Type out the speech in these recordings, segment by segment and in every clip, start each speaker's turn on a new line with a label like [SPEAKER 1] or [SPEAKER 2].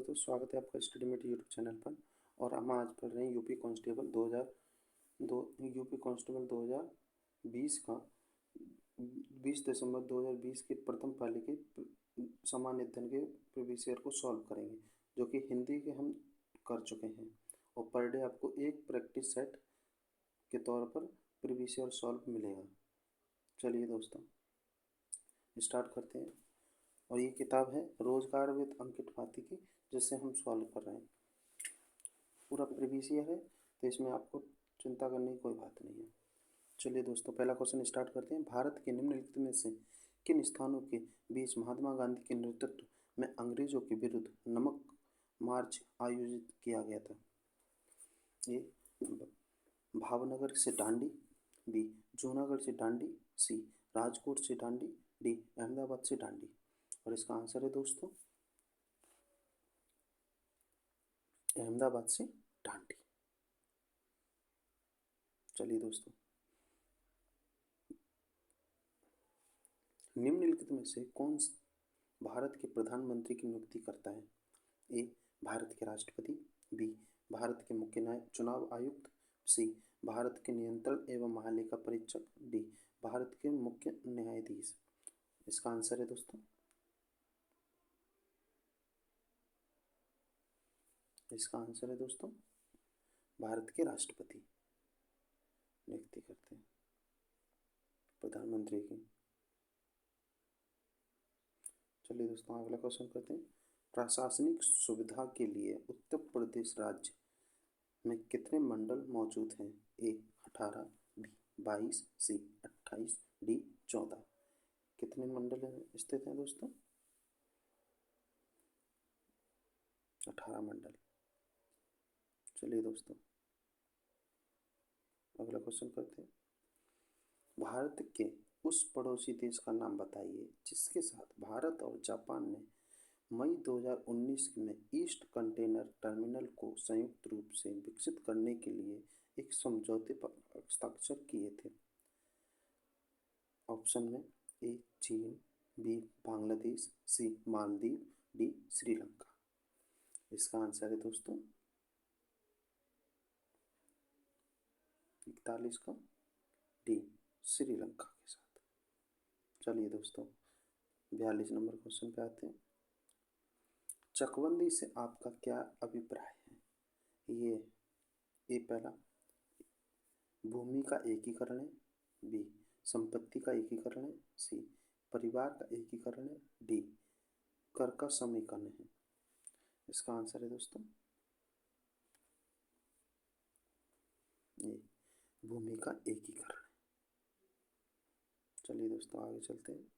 [SPEAKER 1] दोस्तों, स्वागत है आपका स्टडीमेट यूट्यूब चैनल पर। और हम आज पढ़ रहे हैं यूपी कांस्टेबल 2020 का 20 दिसंबर 2020 के प्रथम पाली के सामान्य अध्ययन के प्रीवियस ईयर को सॉल्व करेंगे, जो कि हिंदी के हम कर चुके हैं। और पर डे आपको एक प्रैक्टिस सेट के तौर पर प्रीवियस ईयर सॉल्व मिलेगा। चलिए दोस्तों, स्टार्ट करते हैं। और ये किताब है रोजगार विद अंकित फाती की, जिससे हम सॉल्व कर रहे हैं। पूरा प्रीवियस ईयर है, तो इसमें आपको चिंता करने की कोई बात नहीं है। चलिए दोस्तों, पहला क्वेश्चन स्टार्ट करते हैं। भारत के निम्नलिखित में से किन स्थानों के बीच महात्मा गांधी के नेतृत्व में अंग्रेजों के विरुद्ध नमक मार्च आयोजित किया गया था? ए भावनगर से डांडी, बी जूनागढ़ से डांडी, सी राजकोट से डांडी, डी अहमदाबाद से डांडी। और इसका आंसर है दोस्तों अहमदाबाद से डांडी। चलिए दोस्तों, निम्नलिखित में से कौन भारत के प्रधानमंत्री की नियुक्ति करता है? ए भारत के राष्ट्रपति, बी भारत के मुख्य चुनाव आयुक्त, सी भारत के नियंत्रण एवं महालेखा परीक्षक, डी भारत के मुख्य न्यायाधीश। इसका आंसर है दोस्तों भारत के राष्ट्रपति नियुक्ति करते हैं प्रधानमंत्री की। चलिए दोस्तों, अगला क्वेश्चन करते हैं। प्रशासनिक सुविधा के लिए उत्तर प्रदेश राज्य में कितने मंडल मौजूद हैं? ए 18, बी 22, सी 28, डी 14। कितने मंडल स्थित हैं दोस्तों? 18 मंडल। चलिए दोस्तों, अगला क्वेश्चन करते हैं। भारत के उस पड़ोसी देश का नाम बताइए जिसके साथ भारत और जापान ने मई 2019 में ईस्ट कंटेनर टर्मिनल को संयुक्त रूप से विकसित करने के लिए एक समझौते पर हस्ताक्षर किए थे। ऑप्शन में ए चीन, बी बांग्लादेश, सी मालदीव, डी श्रीलंका। इसका आंसर है दोस्तों 41 का डी श्रीलंका के साथ। चलिए दोस्तों, 42 नंबर क्वेश्चन पे आते हैं। चकबंदी से आपका क्या अभिप्राय है? ये पहला भूमि का एकीकरण है, बी संपत्ति का एकीकरण है, सी परिवार का एकीकरण है, डी कर का समीकरण है। इसका आंसर है दोस्तों ये भूमि का एकीकरण। चलिए दोस्तों, आगे चलते हैं।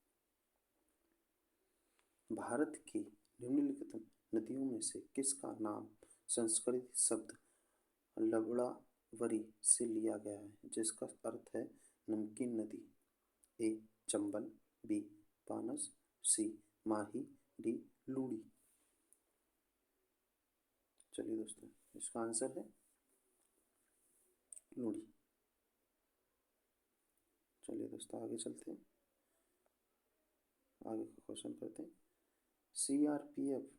[SPEAKER 1] भारत की निम्नलिखित नदियों में से किसका नाम संस्कृत शब्द लवणावरी से लिया गया है, जिसका अर्थ है नमकीन नदी? ए चंबल, बी पानस, सी माही, डी लूड़ी। चलिए दोस्तों, इसका आंसर है लूड़ी। चलिए दोस्तों, आगे चलते हैं। आगे का क्वेश्चन करते हैं। सीआरपीएफ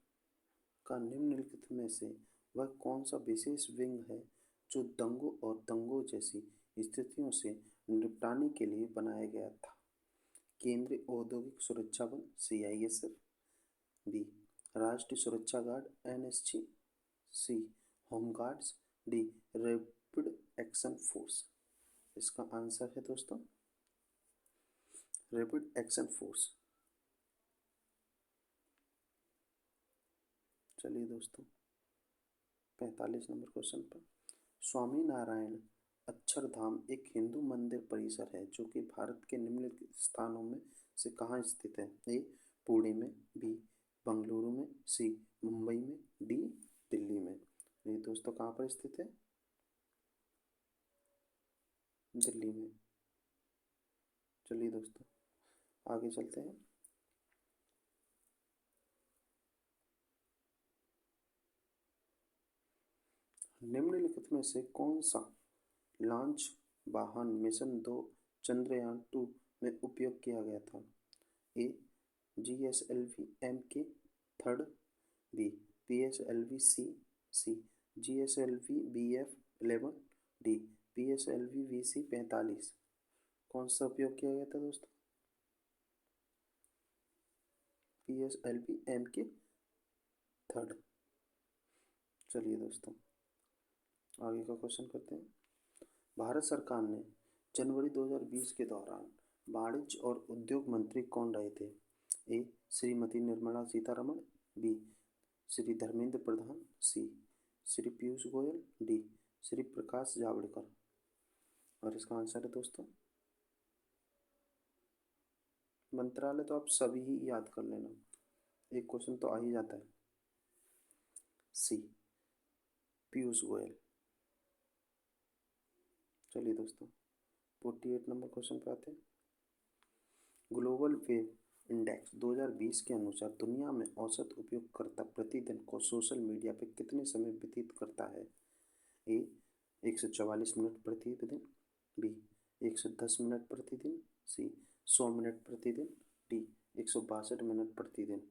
[SPEAKER 1] का निम्नलिखित में से वह कौन सा विशेष विंग है जो दंगों और दंगों जैसी स्थितियों से निपटने के लिए बनाया गया था? केंद्रीय औद्योगिक सुरक्षा बल सीआईएसएफ, बी राष्ट्रीय सुरक्षा guard NSG, C home guards, D rapid action force. इसका आंसर है दोस्तों रैपिड एक्शन फोर्स। चलिए दोस्तों, 45 नंबर क्वेश्चन पर। स्वामी नारायण अक्षरधाम एक हिंदू मंदिर परिसर है जो कि भारत के निम्नलिखित स्थानों में से कहाँ स्थित है? ए पुणे में, बी बंगलुरु में, सी मुंबई में, डी दिल्ली में। ये दोस्तों कहाँ पर स्थित है? दिल्ली में। चलिए दोस्तों, आगे चलते हैं। निम्नलिखित में से कौन सा लॉन्च वाहन मिशन 2 चंद्रयान 2 में उपयोग किया गया था? A GSLV MK 3, B PSLV C, GSLV BF 11 D, PSLV VC 45। कौन सा उपयोग किया गया था दोस्तों? PSLV M के थर्ड। चलिए दोस्तों आगे का क्वेश्चन करते हैं। भारत सरकार ने जनवरी 2020 के दौरान वाणिज्य और उद्योग मंत्री कौन रहे थे? ए श्रीमती निर्मला सीतारमण, बी श्री धर्मेंद्र प्रधान, सी श्री पीयूष गोयल, डी श्री प्रकाश जावड़ेकर। और इसका आंसर है दोस्तों, मंत्रालय तो आप सभी ही याद कर लेना, एक क्वेश्चन तो आ ही जाता है। सी पीयूष गोयल। चलिए दोस्तों 48 नंबर क्वेश्चन पे आते हैं। ग्लोबल वेब इंडेक्स 2020 के अनुसार दुनिया में औसत उपयोगकर्ता प्रतिदिन को सोशल मीडिया पर कितने समय व्यतीत करता है? ए 144 मिनट प्रतिदिन, बी 110 मिनट प्रतिदिन, सी 100 मिनट प्रतिदिन, डी 162 मिनट प्रतिदिन।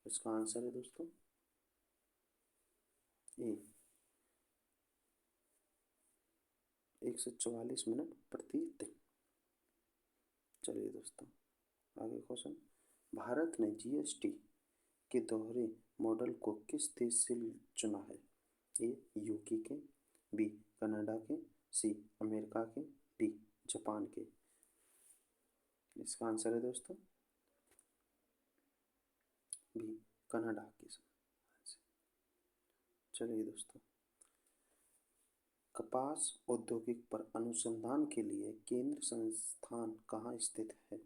[SPEAKER 1] इसका आंसर है दोस्तों ए 144 मिनट प्रतिदिन। चलिए दोस्तों आगे क्वेश्चन। भारत ने GST के दोहरे मॉडल को किस देश से चुना है? ए यूके के, बी कनाडा के, सी अमेरिका के, डी जापान के। इसका आंसर है दोस्तों बी कनाडा के। चलिए दोस्तों कपास औद्योगिक पर अनुसंधान के लिए केंद्र संस्थान कहाँ स्थित है?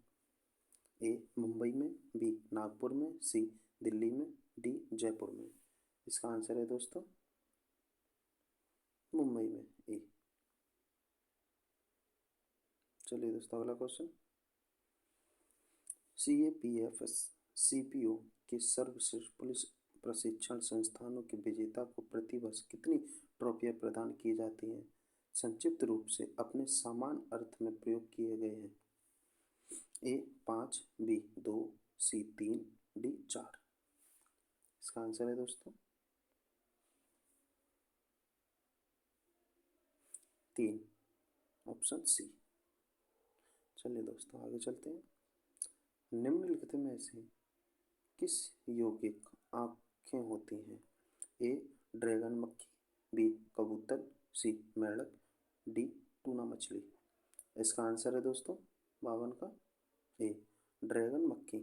[SPEAKER 1] ए मुंबई में, बी नागपुर में, सी दिल्ली में, डी जयपुर में। इसका आंसर है दोस्तों मुंबई में, ए। चलिए दोस्तों अगला क्वेश्चन। CAPFS CPO के सर्वश्रेष्ठ पुलिस प्रशिक्षण संस्थानों के विजेता को प्रतिवर्ष कितनी ट्रॉफियां प्रदान की जाती हैं? संक्षिप्त रूप से अपने समान अर्थ में प्रयोग किए गए हैं। ए 5, बी 2, सी 3, डी 4। इसका आंसर है दोस्तों 3, ऑप्शन सी। चलिए दोस्तों आगे चलते हैं। निम्नलिखित में से किस यौगिक आँखें होती हैं? ए ड्रैगन मक्खी, बी कबूतर, सी मेंढक, डी टूना मछली। इसका आंसर है दोस्तों 52 का ए ड्रैगन मक्खी।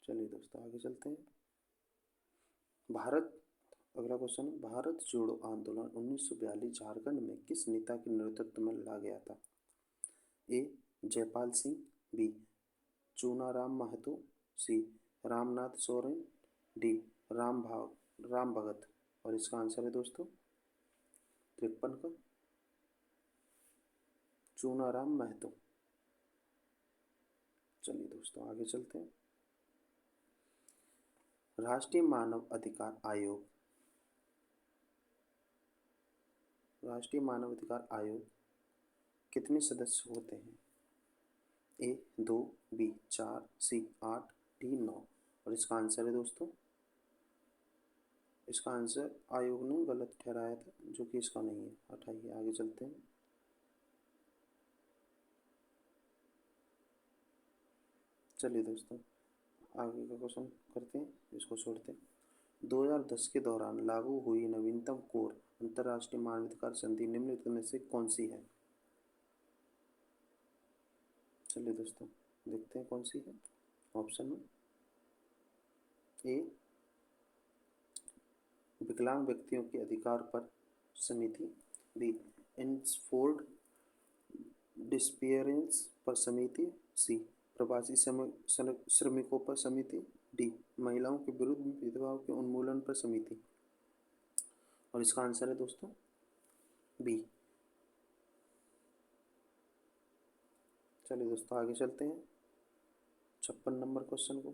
[SPEAKER 1] चलिए दोस्तों आगे चलते हैं। अगला क्वेश्चन, भारत जोड़ो आंदोलन 1942 झारखंड में किस नेता के नेतृत्व में लड़ा गया था? ए जयपाल सिंह, बी चूनाराम महतो, सी रामनाथ सोरेन, डी राम भगत। और इसका आंसर है दोस्तों 53 का चूनाराम महतो। चलिए दोस्तों आगे चलते हैं। राष्ट्रीय मानव अधिकार कितने सदस्य होते हैं? ए 2, बी 4, सी 8, डी 9। और इसका आंसर है दोस्तों, इसका आंसर आयोग ने गलत ठहराया था, जो कि इसका नहीं है। हटाइए आगे चलते हैं। चलिए दोस्तों आगे का क्वेश्चन करते हैं, इसको छोड़ते हैं। 2010 के दौरान लागू हुई नवीनतम कोर अंतर्राष्ट्रीय मानवाधिकार संधि निम्नलिखित में से कौन सी है? चलिए दोस्तों देखते हैं कौन सी है। ऑप्शन में ए विकलांग व्यक्तियों के अधिकार पर समिति, बी एनफोर्ड डिसअपियरेंस पर समिति, सी प्रवासी श्रमिकों पर समिति, डी महिलाओं के विरुद्ध भेदभाव के उन्मूलन पर समिति। और इसका आंसर है दोस्तों बी। चलिए दोस्तों आगे चलते हैं 56 नंबर क्वेश्चन को।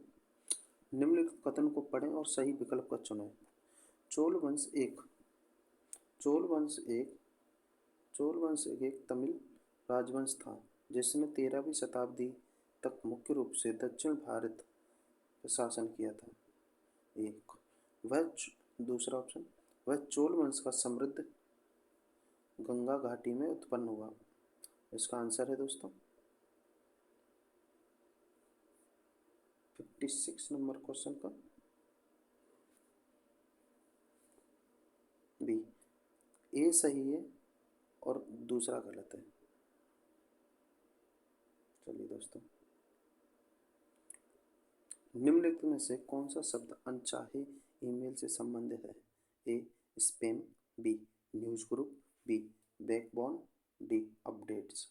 [SPEAKER 1] निम्नलिखित कथन को पढ़ें और सही विकल्प का चुनें। चोल वंश एक तमिल राजवंश था जिसने 13वीं शताब्दी तक मुख्य रूप से दक्षिण भारत पर शासन किया था। एक दूसरा ऑप्शन, वह चोल वंश का समृद्ध गंगा घाटी में उत्पन्न हुआ। इसका आंसर है दोस्तों 56 नंबर क्वेश्चन का बी। ए सही है और दूसरा गलत है। चलिए दोस्तों, निम्नलिखित में से कौन सा शब्द अनचाहे ईमेल से संबंधित है? A spam, B news group, B backbone, D updates.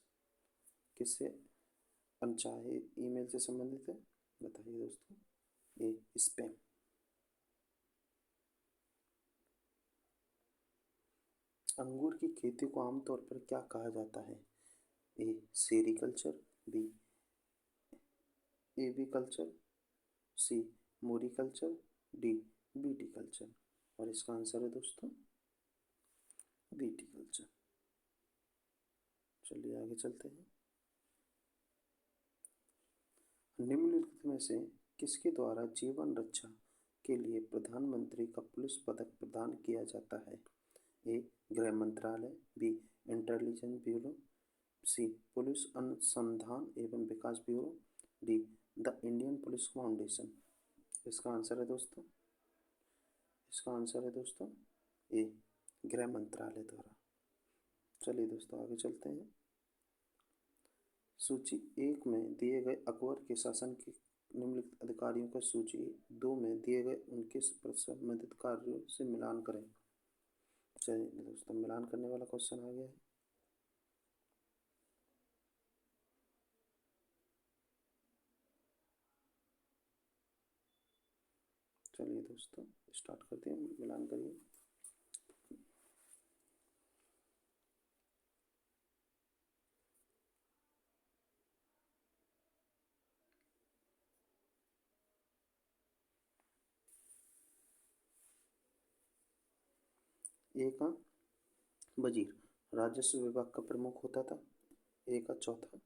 [SPEAKER 1] किससे अनचाहे ईमेल से संबंधित है? बताइए दोस्तों। A spam. अंगूर की खेती को आमतौर पर क्या कहा जाता है? ए सेरीकल्चर, बी एवी कल्चर, सी मोरी कल्चर, डी बीटी कल्चर। और इसका आंसर है दोस्तों बीटी कल्चर। चलिए आगे चलते हैं। निम्नलिखित में से किसके द्वारा जीवन रक्षा के लिए प्रधानमंत्री का पुलिस पदक प्रदान किया जाता है? ए गृह मंत्रालय, B intelligence bureau, C police अनुसंधान एवं विकास bureau, D the Indian police foundation. इसका आंसर है दोस्तों ए गृह मंत्रालय द्वारा। चलिए दोस्तों आगे चलते हैं। सूची 1 में दिए गए अकबर के शासन के निम्नलिखित अधिकारियों का सूची 2 में दिए गए उनके संबंधित कार्यों से मिलान करें। चलिए दोस्तों, मिलान करने वाला क्वेश्चन आ गया है। चलिए दोस्तों स्टार्ट करते हैं, मिलान करिए। ए का वजीर राजस्व विभाग का प्रमुख होता था। ए का चौथा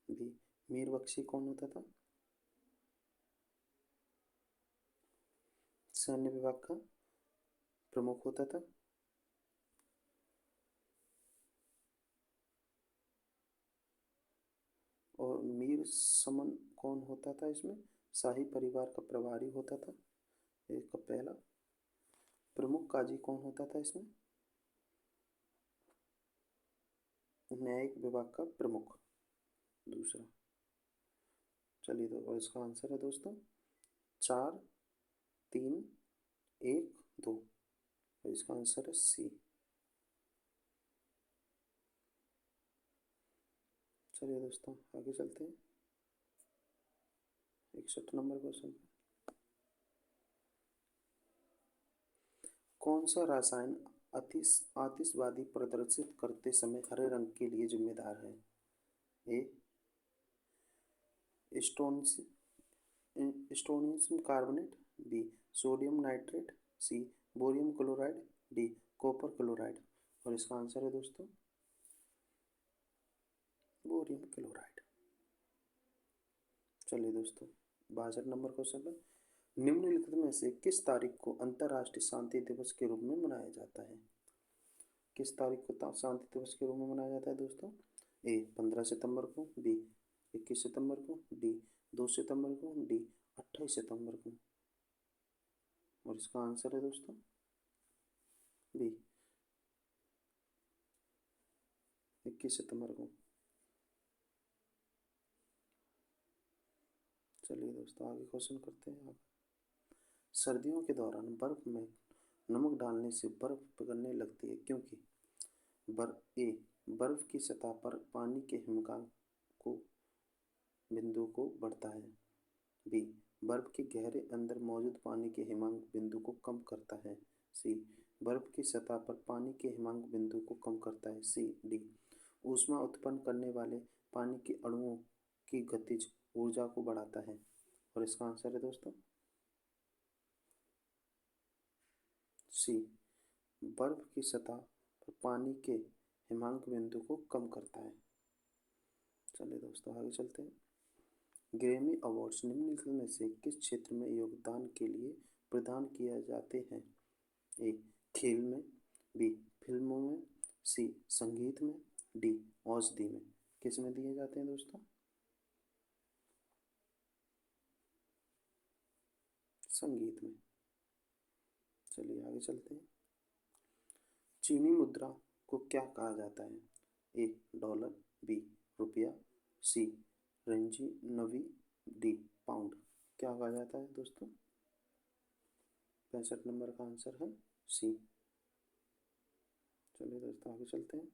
[SPEAKER 1] बी मीर बख्शी कौन होता था? सैन्य विभाग का प्रमुख होता था। और मीर समन कौन होता था इसमें? शाही परिवार का प्रभारी होता था। एक का पहला। प्रमुख काजी कौन होता था इसमें? न्यायिक विभाग का प्रमुख दूसरा। चलिए तो और इसका आंसर है दोस्तों 4 3 1 2। और इसका आंसर है सी। चलिए दोस्तों आगे चलते हैं 61 नंबर क्वेश्चन। कौन सा रसायन आतिशबाजी प्रदर्शित करते समय हरे रंग के लिए जिम्मेदार है? A strontium carbonate, B sodium nitrate, C barium chloride, D copper chloride. और इसका आंसर है दोस्तों बोरियम क्लोराइड। चलिए दोस्तों 62 नंबर क्वेश्चन पर, निम्नलिखित में से किस तारीख को अंतर्राष्ट्रीय शांति दिवस के रूप में मनाया जाता है? किस तारीख को शांति दिवस के रूप में मनाया जाता है दोस्तों? ए 15 सितंबर को, बी 21 सितंबर को, डी 2 सितंबर को, डी 28 सितंबर को। और इसका आंसर है दोस्तों बी 21 सितंबर को। चलिए दोस्तों आगे क्वेश्चन करते हैं। सर्दियों के दौरान बर्फ में नमक डालने से बर्फ पिघलने लगती है क्योंकि बर्फ की सतह पर पानी के हिमगान को बिंदु को बढ़ता है, बी बर्फ के गहरे अंदर मौजूद पानी के हिमांक बिंदु को कम करता है, सी बर्फ की सतह पर पानी के हिमांक बिंदु को कम करता है, सी डी ऊष्मा उत्पन्न करने वाले पानी के अणुओं की गतिज ऊर्जा को बढ़ाता है। और इसका आंसर है दोस्तों सी बर्फ की सतह पर पानी के हिमांक बिंदु को कम करता है। चलिए दोस्तों आगे चलते हैं। ग्रैमी अवार्ड्स निम्नलिखित में से किस क्षेत्र में योगदान के लिए प्रदान किए जाते हैं? ए खेल में, बी फिल्मों में, सी संगीत में, डी औषधि में। किस में दिए जाते हैं दोस्तों? संगीत में। चलिए आगे चलते हैं। चीनी मुद्रा को क्या कहा जाता है? ए डॉलर, बी रुपया, सी रेंजिनवी, डी पाउंड। क्या कहा जाता है दोस्तों? 65 नंबर का आंसर है सी। चलिए दोस्तों आगे चलते हैं।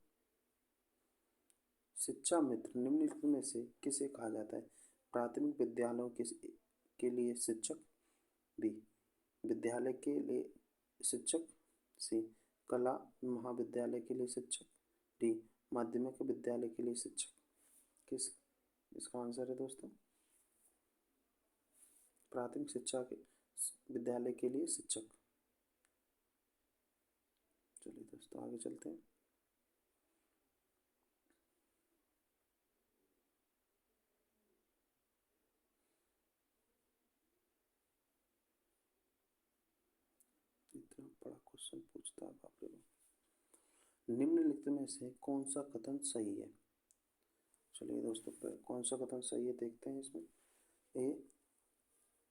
[SPEAKER 1] शिक्षा मित्र निम्नलिखित में से किसे कहा जाता है? प्राथमिक विद्यालयों के लिए शिक्षक, बी विद्यालय के लिए शिक्षक, सी कला महाविद्यालय के लिए शिक्षक, डी माध्यमिक विद्यालय के लिए शिक्षक। किस इसका आंसर है दोस्तों? प्राथमिक शिक्षा के विद्यालय के लिए शिक्षक। चलिए दोस्तों आगे चलते हैं। इतना बड़ा क्वेश्चन पूछता है, बाप रे बाप। निम्नलिखित में से कौन सा कथन सही है? चलिए दोस्तों कौन सा कथन सही है देखते हैं इसमें। ए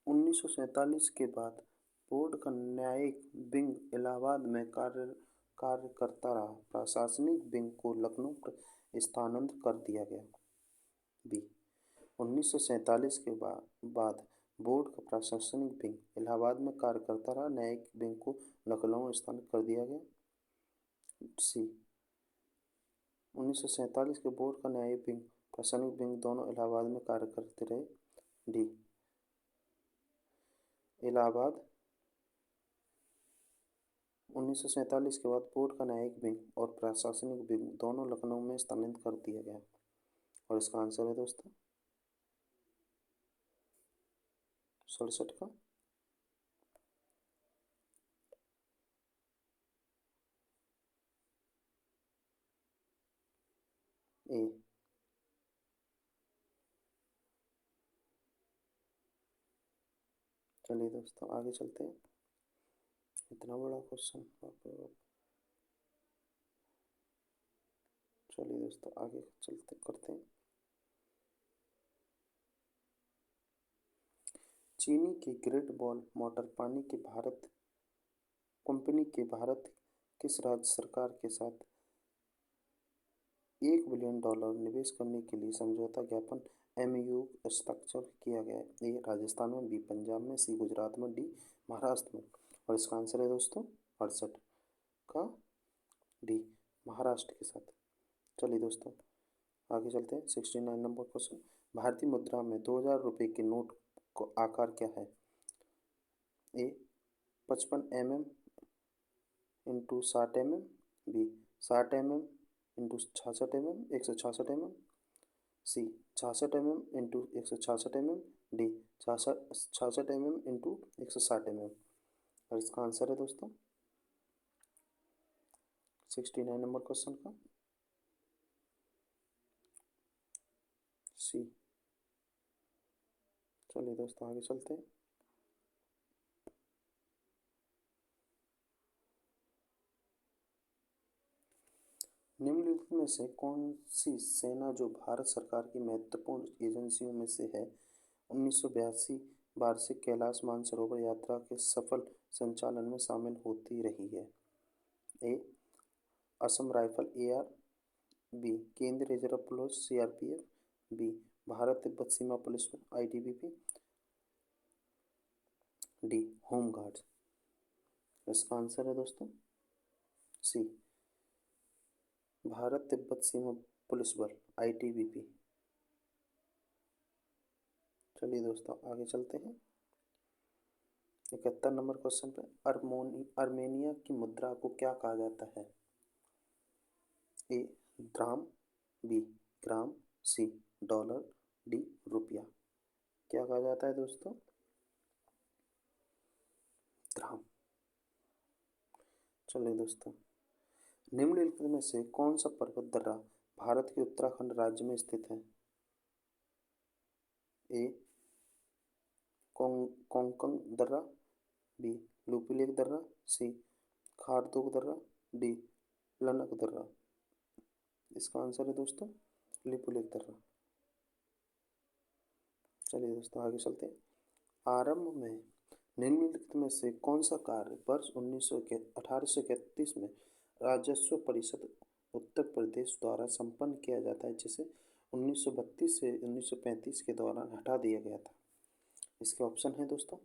[SPEAKER 1] 1947 के बाद बोर्ड का न्यायिक विंग इलाहाबाद में कार्य करता रहा। प्रशासनिक विंग को लखनऊ स्थानांतरित कर दिया गया। बी 1947 के बाद बोर्ड का प्रशासनिक विंग इलाहाबाद में कार्य करता रहा, न्यायिक विंग को लखनऊ स्थानांतरित कर दिया गया। सी 1947 के बोर्ड का न्यायिक विंग प्रशासनिक विंग दोनों इलाहाबाद में कार्य करते रहे। डी इलाहाबाद 1947 के बाद बोर्ड का न्यायिक विंग और प्रशासनिक विंग दोनों लखनऊ में स्थानांतरित कर दिया गया। और इसका आंसर है दोस्तों 67 का। ए चलिए दोस्तों आगे चलते हैं। इतना बड़ा क्वेश्चन, चलिए दोस्तों आगे चलते करते हैं। चीनी की ग्रेट वॉल मोटर पानी के भारत कंपनी के भारत किस राज्य सरकार के साथ $1 बिलियन निवेश करने के लिए समझौता ज्ञापन MOU हस्ताक्षर किया गया? ए राजस्थान में, बी पंजाब में, सी गुजरात में, डी महाराष्ट्र में। और इसका आंसर है दोस्तों 68 का डी महाराष्ट्र के साथ। चलिए दोस्तों आगे चलते हैं। 69 नंबर क्वेश्चन। भारतीय मुद्रा में 2000 रुपये के नोट का आकार क्या है? A 55 mm into 60 mm, B 60 mm into 66 mm 166 mm, C 66 mm into 166 mm, D 66 mm into 160 mm। और इसका आंसर है दोस्तों 69 नंबर क्वेश्चन का सी। चलिए दोस्तों आगे चलते हैं। निम्नलिखित में से कौन सी सेना जो भारत सरकार की महत्वपूर्ण एजेंसियों में से है 1982 वार्षिक कैलाश मानसरोवर यात्रा के सफल संचालन में शामिल होती रही है? A Assam rifle AR, B केंद्रीय reserve police CRPF, B Bharat Tibet सीमा police ITBP, D home guard. इसका आंसर है दोस्तों सी भारत तिब्बत सीमा पुलिस बल ITBP। चलिए दोस्तों आगे चलते हैं। 71 नंबर क्वेश्चन पे अर्मेनिया की मुद्रा को क्या कहा जाता है? ए द्राम, बी ग्राम, सी डॉलर, डी रुपया। क्या कहा जाता है दोस्तों? द्राम। चलिए दोस्तों निम्नलिखित में से कौन सा पर्वत दर्रा भारत के उत्तराखंड राज्य में स्थित है? ए कोंकण दर्रा, बी लुपुलेक दर्रा, सी खारदुग दर्रा, डी लनक दर्रा। इसका आंसर है दोस्तों लिपुलेक दर्रा। चलिए दोस्तों आगे चलते हैं। आरंभ में निम्नलिखित में से कौन सा कार्य वर्ष 1831 में राजस्व परिषद उत्तर प्रदेश द्वारा संपन्न किया जाता है, जिसे 1932 से 1935 के दौरान हटा दिया गया था? इसके ऑप्शन है दोस्तों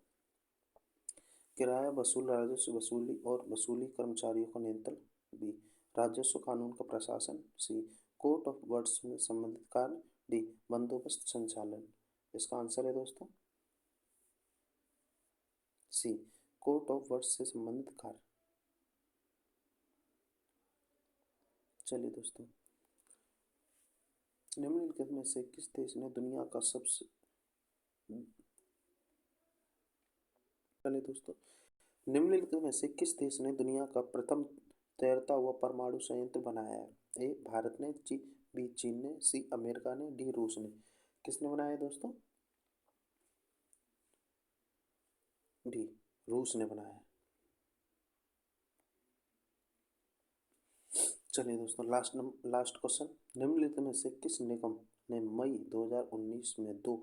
[SPEAKER 1] किराया वसूल, राजस्व वसूली और वसूली कर्मचारियों का नियंत्रण, बी राजस्व कानून का प्रशासन, सी कोर्ट ऑफ वर्ड्स में संबंधित कार्य, डी बंदोबस्त संचालन। इसका आंसर है दोस्तों सी कोर्ट ऑफ वर्ड्स से संबंधित कार्य। चलिए दोस्तों निम्नलिखित में से किस देश ने दुनिया का सबसे चलिए दोस्तों निम्नलिखित में से किस देश ने दुनिया का प्रथम तैरता हुआ परमाणु संयंत्र बनाया है? ए भारत ने, बी चीन ने, सी अमेरिका ने, डी रूस ने। किसने बनाया है दोस्तों? डी रूस ने बनाया है। चलिए दोस्तों लास्ट क्वेश्चन। निम्नलिखित में से किस निगम ने मई 2019 में दो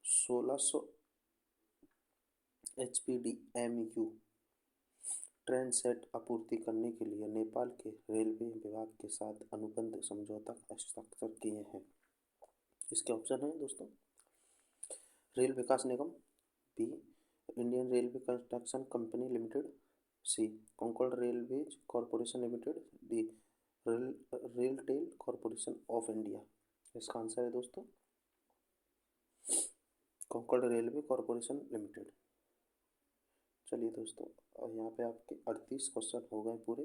[SPEAKER 1] 1600 HPDMU ट्रेन सेट आपूर्ति करने के लिए नेपाल के रेलवे विभाग के साथ अनुबंध समझौता हस्ताक्षर किए हैं? इसके ऑप्शन हैं दोस्तों Rail Vikas Nigam, B Indian Railway Construction Company Limited, C Konkan Railways Corporation Limited, D RailTel Corporation of India. इसका आंसर है दोस्तों कोंकण रेलवे कॉरपोरेशन लिमिटेड। चलिए दोस्तों और यहाँ पे आपके 38 क्वेश्चन हो गए पूरे,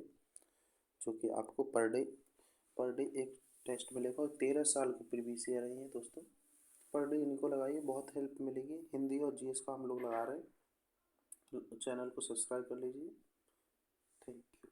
[SPEAKER 1] जो कि आपको पर डे एक टेस्ट मिलेगा और 13 साल की प्रीवियस ईयर है ये दोस्तों। पर डे इनको लगाइए, बहुत हेल्प मिलेगी। हिंदी और जीएस का हम लोग लगा रहे हैं। चैनल को सब्सक्राइब कर लीजिए। Thank you.